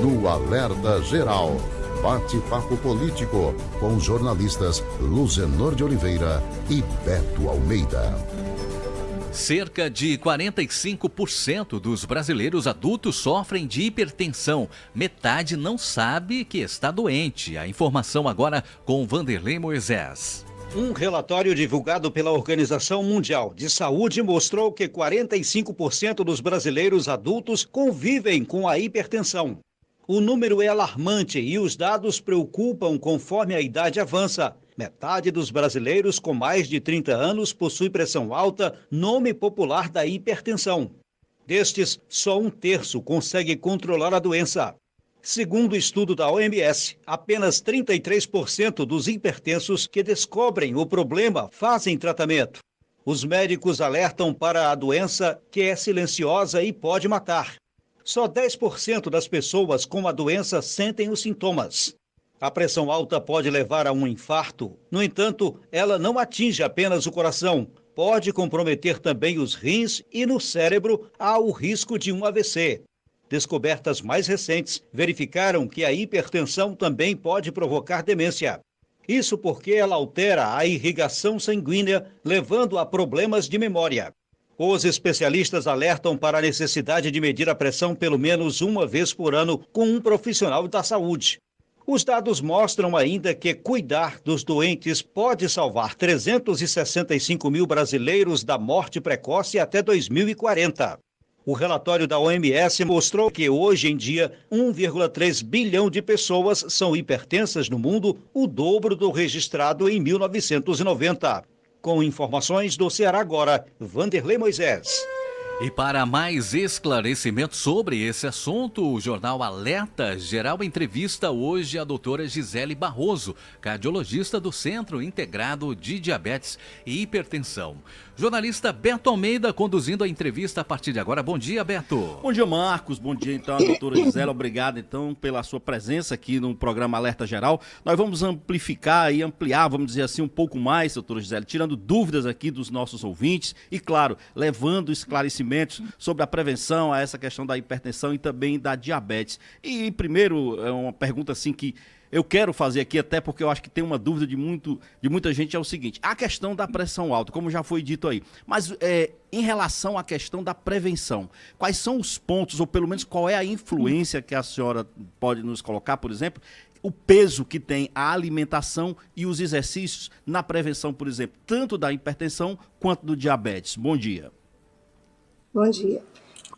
no Alerta Geral. Bate-papo político com os jornalistas Luzenor de Oliveira e Beto Almeida. Cerca de 45% dos brasileiros adultos sofrem de hipertensão. Metade não sabe que está doente. A informação agora com Vanderlei Moisés. Um relatório divulgado pela Organização Mundial de Saúde mostrou que 45% dos brasileiros adultos convivem com a hipertensão. O número é alarmante e os dados preocupam conforme a idade avança. Metade dos brasileiros com mais de 30 anos possui pressão alta, nome popular da hipertensão. Destes, só 1/3 consegue controlar a doença. Segundo o estudo da OMS, apenas 33% dos hipertensos que descobrem o problema fazem tratamento. Os médicos alertam para a doença que é silenciosa e pode matar. Só 10% das pessoas com a doença sentem os sintomas. A pressão alta pode levar a um infarto. No entanto, ela não atinge apenas o coração. Pode comprometer também os rins e no cérebro há o risco de um AVC. Descobertas mais recentes verificaram que a hipertensão também pode provocar demência. Isso porque ela altera a irrigação sanguínea, levando a problemas de memória. Os especialistas alertam para a necessidade de medir a pressão pelo menos uma vez por ano com um profissional da saúde. Os dados mostram ainda que cuidar dos doentes pode salvar 365 mil brasileiros da morte precoce até 2040. O relatório da OMS mostrou que hoje em dia 1,3 bilhão de pessoas são hipertensas no mundo, o dobro do registrado em 1990. Com informações do Ceará Agora, Vanderlei Moisés. E para mais esclarecimentos sobre esse assunto, o jornal Alerta Geral entrevista hoje a doutora Gisele Barroso, cardiologista do Centro Integrado de Diabetes e Hipertensão. Jornalista Beto Almeida conduzindo a entrevista a partir de agora. Bom dia, Beto. Bom dia, Marcos. Bom dia, então, a doutora Gisele. Obrigado, então, pela sua presença aqui no programa Alerta Geral. Nós vamos amplificar e ampliar, vamos dizer assim, um pouco mais, doutora Gisele, tirando dúvidas aqui dos nossos ouvintes e, claro, levando esclarecimentos sobre a prevenção a essa questão da hipertensão e também da diabetes. E, primeiro, é uma pergunta assim que eu quero fazer aqui, até porque eu acho que tem uma dúvida de muita gente, é o seguinte: a questão da pressão alta, como já foi dito aí, mas em relação à questão da prevenção, quais são os pontos, ou pelo menos qual é a influência que a senhora pode nos colocar, por exemplo, o peso que tem a alimentação e os exercícios na prevenção, por exemplo, tanto da hipertensão quanto do diabetes? Bom dia. Bom dia.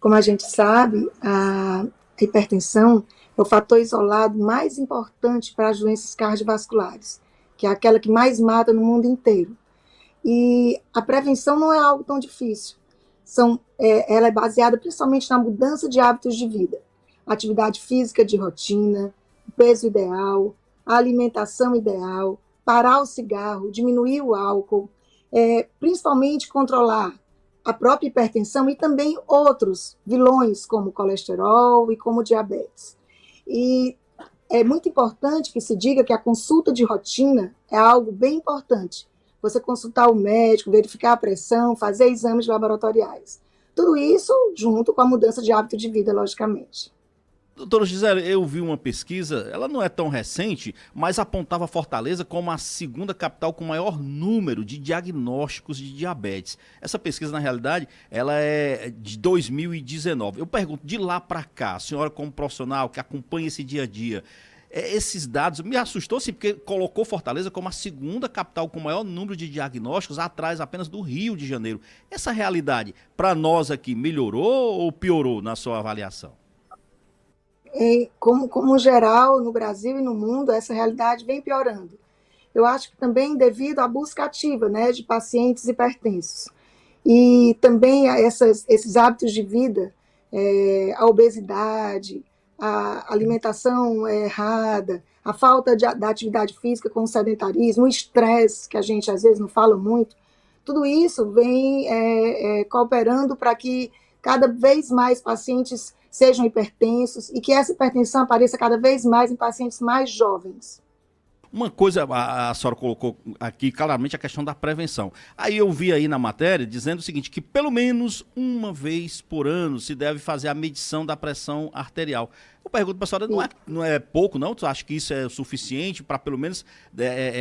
Como a gente sabe, a hipertensão é o fator isolado mais importante para as doenças cardiovasculares, que é aquela que mais mata no mundo inteiro. E a prevenção não é algo tão difícil. Ela é baseada principalmente na mudança de hábitos de vida, atividade física de rotina, peso ideal, a alimentação ideal, parar o cigarro, diminuir o álcool, principalmente controlar a própria hipertensão e também outros vilões, como colesterol e como diabetes. E é muito importante que se diga que a consulta de rotina é algo bem importante. Você consultar o médico, verificar a pressão, fazer exames laboratoriais. Tudo isso junto com a mudança de hábito de vida, logicamente. Doutora Gisele, eu vi uma pesquisa, ela não é tão recente, mas apontava Fortaleza como a segunda capital com maior número de diagnósticos de diabetes. Essa pesquisa, na realidade, ela é de 2019. Eu pergunto, de lá para cá, a senhora como profissional que acompanha esse dia a dia, esses dados me assustou, sim, porque colocou Fortaleza como a segunda capital com maior número de diagnósticos, atrás apenas do Rio de Janeiro. Essa realidade, para nós aqui, melhorou ou piorou na sua avaliação? Como geral, no Brasil e no mundo, essa realidade vem piorando. Eu acho que também devido à busca ativa, né, de pacientes hipertensos. E também a esses hábitos de vida, a obesidade, a alimentação errada, a falta da atividade física com o sedentarismo, o estresse, que a gente às vezes não fala muito, tudo isso vem cooperando para que cada vez mais pacientes sejam hipertensos e que essa hipertensão apareça cada vez mais em pacientes mais jovens. Uma coisa, a senhora colocou aqui claramente a questão da prevenção. Aí eu vi aí na matéria dizendo o seguinte, que pelo menos uma vez por ano se deve fazer a medição da pressão arterial. Eu pergunto para a senhora, não é pouco, não? Tu acha que isso é o suficiente para pelo menos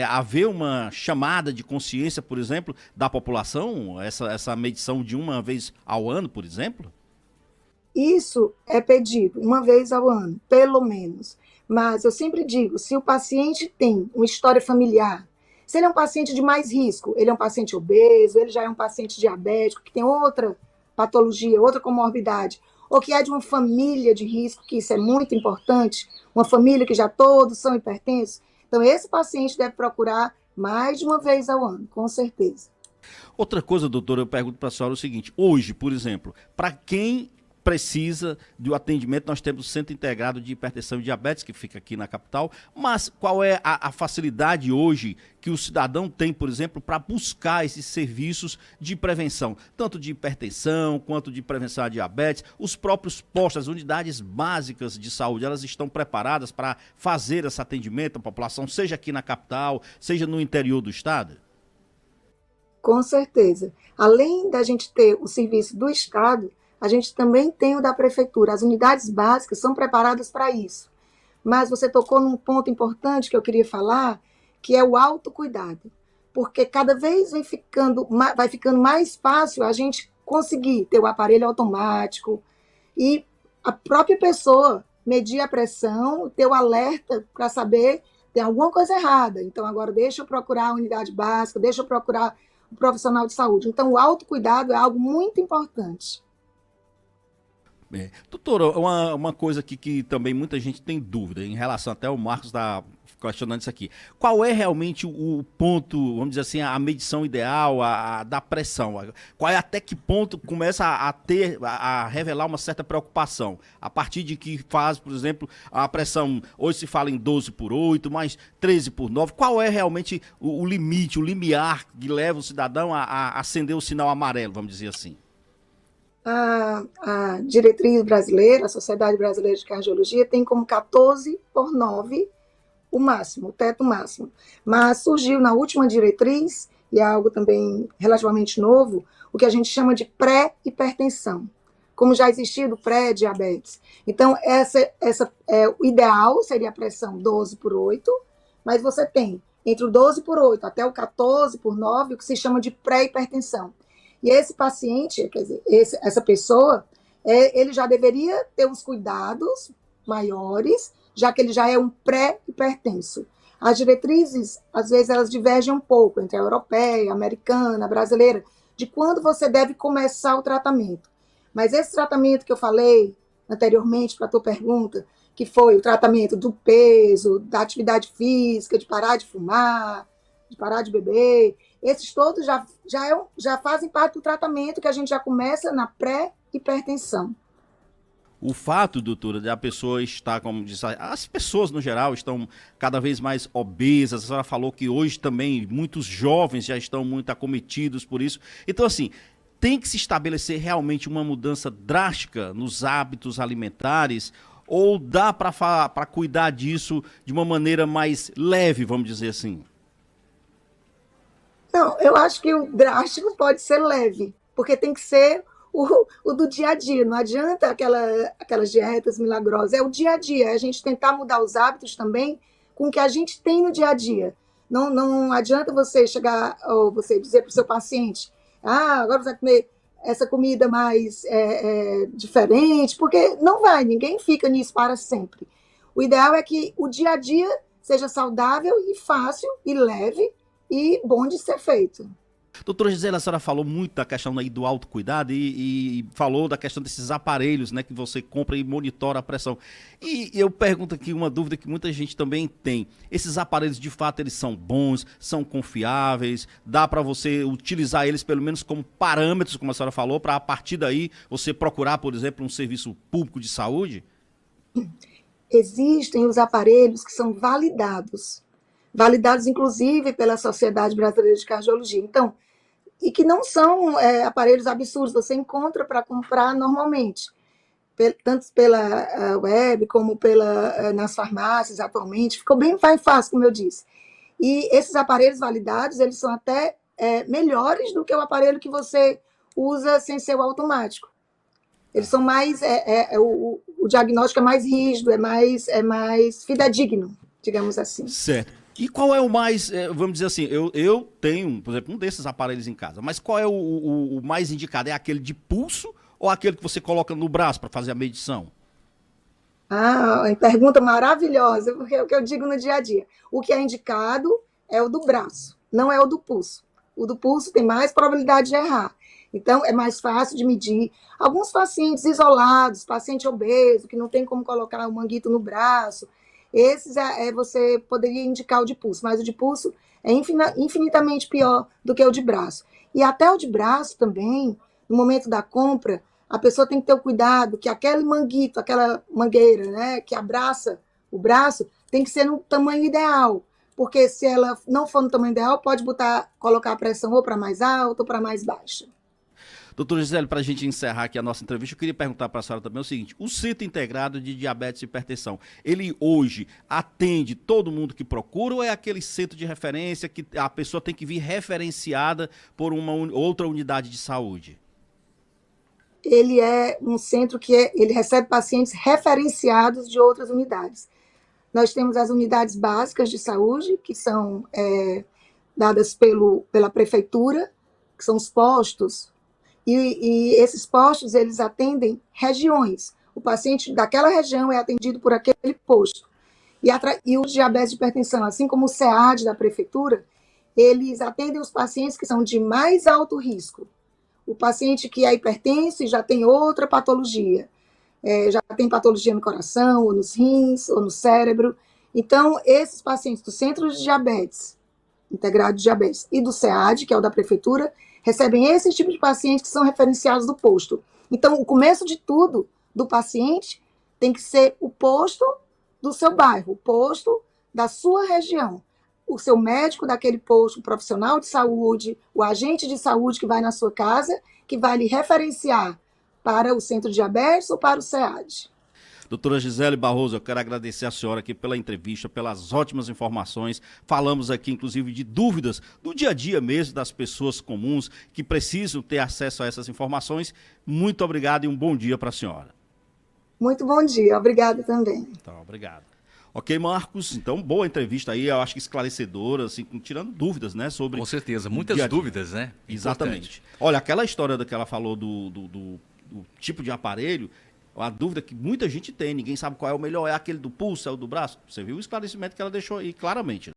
haver uma chamada de consciência, por exemplo, da população? Essa medição de uma vez ao ano, por exemplo? Isso é pedido uma vez ao ano, pelo menos. Mas eu sempre digo, se o paciente tem uma história familiar, se ele é um paciente de mais risco, ele é um paciente obeso, ele já é um paciente diabético, que tem outra patologia, outra comorbidade, ou que é de uma família de risco, que isso é muito importante, uma família que já todos são hipertensos, então esse paciente deve procurar mais de uma vez ao ano, com certeza. Outra coisa, doutora, eu pergunto para a senhora o seguinte, hoje, por exemplo, para quem precisa do atendimento, nós temos o Centro Integrado de Hipertensão e Diabetes, que fica aqui na capital, mas qual é a facilidade hoje que o cidadão tem, por exemplo, para buscar esses serviços de prevenção, tanto de hipertensão, quanto de prevenção à diabetes? Os próprios postos, as unidades básicas de saúde, elas estão preparadas para fazer esse atendimento à população, seja aqui na capital, seja no interior do estado? Com certeza. Além da gente ter o serviço do Estado, a gente também tem o da prefeitura. As unidades básicas são preparadas para isso. Mas você tocou num ponto importante que eu queria falar, que é o autocuidado. Porque cada vez vai ficando mais fácil a gente conseguir ter o aparelho automático e a própria pessoa medir a pressão, ter o alerta para saber tem alguma coisa errada. Então, agora deixa eu procurar a unidade básica, deixa eu procurar o profissional de saúde. Então, o autocuidado é algo muito importante. Doutora, uma coisa aqui que também muita gente tem dúvida, em relação até o Marcos está questionando isso aqui. Qual é realmente o ponto, vamos dizer assim, a medição ideal da pressão? Qual é até que ponto começa a revelar uma certa preocupação? A partir de que faz, por exemplo, a pressão, hoje se fala em 12/8, mais 13/9, qual é realmente o limite, o limiar que leva o cidadão a acender o sinal amarelo, vamos dizer assim? A diretriz brasileira, a Sociedade Brasileira de Cardiologia, tem como 14/9 o máximo, o teto máximo. Mas surgiu na última diretriz, e é algo também relativamente novo, o que a gente chama de pré-hipertensão, como já existia do pré-diabetes. Então, o ideal seria a pressão 12/8, mas você tem entre o 12/8 até o 14/9, o que se chama de pré-hipertensão. E esse paciente, quer dizer, essa pessoa, ele já deveria ter uns cuidados maiores, já que ele já é um pré-hipertenso. As diretrizes, às vezes, elas divergem um pouco entre a europeia, a americana, a brasileira, de quando você deve começar o tratamento. Mas esse tratamento que eu falei anteriormente para a tua pergunta, que foi o tratamento do peso, da atividade física, de parar de fumar, de parar de beber, esses todos já fazem parte do tratamento que a gente já começa na pré-hipertensão. O fato, doutora, de a pessoa estar, como diz, as pessoas no geral estão cada vez mais obesas, a senhora falou que hoje também muitos jovens já estão muito acometidos por isso. Então, assim, tem que se estabelecer realmente uma mudança drástica nos hábitos alimentares, ou dá para cuidar disso de uma maneira mais leve, vamos dizer assim? Não, eu acho que o drástico pode ser leve, porque tem que ser o do dia a dia. Não adianta aquelas dietas milagrosas. É o dia a dia, é a gente tentar mudar os hábitos também com o que a gente tem no dia a dia. Não adianta você chegar, ou você dizer para o seu paciente, agora você vai comer essa comida mais diferente, porque não vai, ninguém fica nisso para sempre. O ideal é que o dia a dia seja saudável e fácil e leve, e bom de ser feito. Doutora Gisele, a senhora falou muito da questão aí do autocuidado e falou da questão desses aparelhos, né, que você compra e monitora a pressão. E eu pergunto aqui uma dúvida que muita gente também tem. Esses aparelhos, de fato, eles são bons, são confiáveis, dá para você utilizar eles pelo menos como parâmetros, como a senhora falou, para a partir daí você procurar, por exemplo, um serviço público de saúde? Existem os aparelhos que são validados inclusive pela Sociedade Brasileira de Cardiologia. Então, e que não são aparelhos absurdos, você encontra para comprar normalmente, tanto pela web como nas farmácias atualmente, ficou bem fácil, como eu disse. E esses aparelhos validados, eles são até melhores do que o aparelho que você usa sem ser o automático. Eles são mais, o diagnóstico é mais rígido, é mais fidedigno, digamos assim. Certo. E qual é o mais, vamos dizer assim, eu tenho, por exemplo, um desses aparelhos em casa, mas qual é o mais indicado? É aquele de pulso ou aquele que você coloca no braço para fazer a medição? Pergunta maravilhosa, porque é o que eu digo no dia a dia. O que é indicado é o do braço, não é o do pulso. O do pulso tem mais probabilidade de errar. Então, é mais fácil de medir. Alguns pacientes isolados, paciente obeso, que não tem como colocar o manguito no braço, esses você poderia indicar o de pulso, mas o de pulso é infinitamente pior do que o de braço. E até o de braço também, no momento da compra, a pessoa tem que ter o cuidado que aquele manguito, aquela mangueira, né, que abraça o braço, tem que ser no tamanho ideal. Porque se ela não for no tamanho ideal, pode colocar a pressão ou para mais alta ou para mais baixa. Doutora Gisele, para a gente encerrar aqui a nossa entrevista, eu queria perguntar para a senhora também o seguinte: o Centro Integrado de Diabetes e Hipertensão, ele hoje atende todo mundo que procura ou é aquele centro de referência que a pessoa tem que vir referenciada por uma outra unidade de saúde? Ele é um centro que ele recebe pacientes referenciados de outras unidades. Nós temos as unidades básicas de saúde, que são dadas pela prefeitura, que são os postos. E esses postos, eles atendem regiões. O paciente daquela região é atendido por aquele posto. E o diabetes e hipertensão, assim como o SEAD da prefeitura, eles atendem os pacientes que são de mais alto risco. O paciente que é hipertenso e já tem outra patologia. Já tem patologia no coração, ou nos rins, ou no cérebro. Então, esses pacientes do Centro de Diabetes, Integrado de Diabetes, e do SEAD, que é o da prefeitura, recebem esse tipo de pacientes que são referenciados do posto. Então, o começo de tudo do paciente tem que ser o posto do seu bairro, o posto da sua região. O seu médico daquele posto, o profissional de saúde, o agente de saúde que vai na sua casa, que vai lhe referenciar para o Centro de Diabetes ou para o SEAD. Doutora Gisele Barroso, eu quero agradecer a senhora aqui pela entrevista, pelas ótimas informações. Falamos aqui, inclusive, de dúvidas do dia a dia mesmo das pessoas comuns que precisam ter acesso a essas informações. Muito obrigado e um bom dia para a senhora. Muito bom dia, obrigada também. Então, obrigado. Ok, Marcos, então boa entrevista aí, eu acho que esclarecedora, assim, tirando dúvidas, né, sobre... Com certeza, muitas dúvidas, né? Exatamente. Olha, aquela história que ela falou do tipo de aparelho, a dúvida que muita gente tem, ninguém sabe qual é o melhor, é aquele do pulso, é o do braço. Você viu o esclarecimento que ela deixou aí claramente.